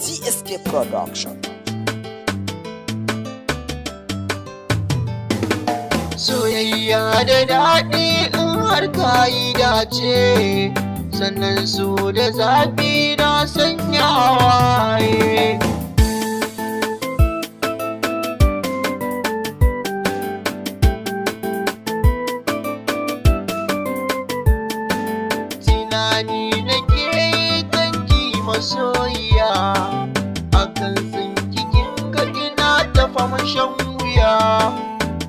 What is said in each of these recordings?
TSK Production. Soyayya da daɗi in har ka yi dace, sannan so da zafi na sanya hawaye. Tunani nake yi kanki masoyiya, akan sun kikin ka ina tafa mashan wuya.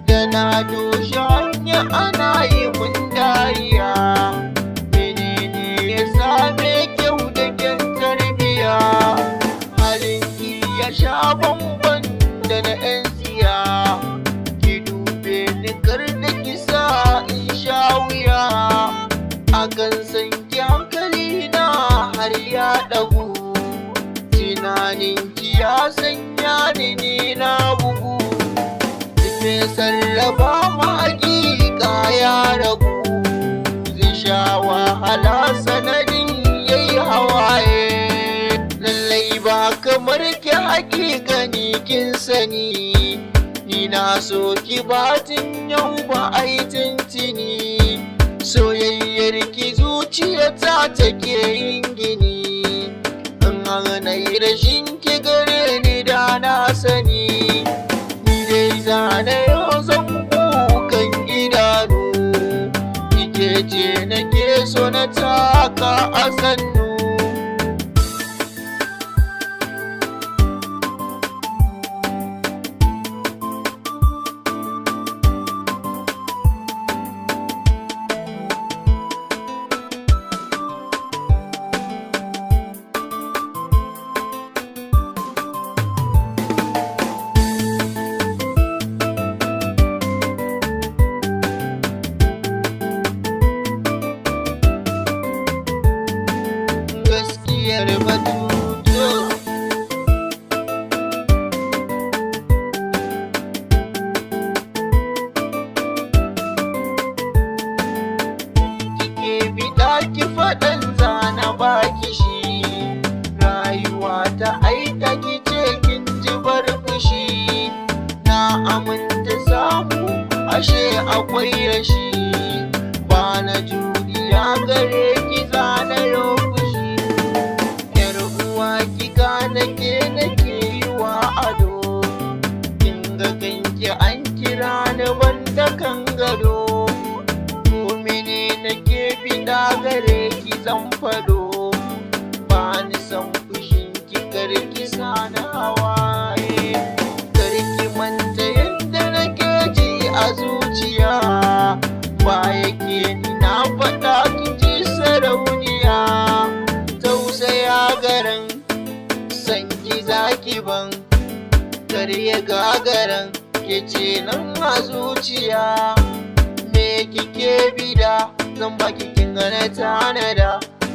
Da na doshi hanya ana yi mun dariya, menene ya same kyau da kyan tarbiya? Halinki ya sha bamban da na 'yan siya, ki dube ni kar da kisa in sha wuya. Akan san ki hankali na har ya ɗagu, tunaninki ya sanya ni na bugu. Me sarrafa ma hakika ya ragu, zai sha wahala sanadin yayi hawaye. Lallai ba kamar ki hakikani kin sani, ni na so ki batin yau ba ai tuntuni. Soyayyar ki zuciyata take yin gini, in hana yi rashin ki gare ni da na sani. Zane yau zan kukan idanu, ike ce nake so na taka a sannu. Gaskiyar batuto, kike bida ki faɗan zana baki shi, rayuwa ta aika kice kin ji bar fushi. Na aminta samu ashe akwai rashi, ba na juriya gare ki zana yau. Nake yi wa ado, kin ga kanki an kira ni banda kan gado. Ko mene nake fida gare ki zan fado, ba ni san fushin ki karki sana hawaye. Karki manta yadda nake ji a zuciya, ba yake ni na faɗa ki ji sarauniya. Tausaya garan sanki zaki ban, kar ya gagaran ke ce nan a zuciya. Me kike bida zan baki kin gane tanada,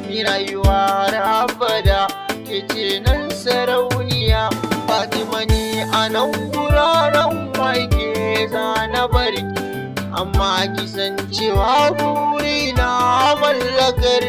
ni rayuwa har abada ke ce nan sarauniya. Fatima ni a nan guraren wake zana barki, amma ki san cewa burina mallakar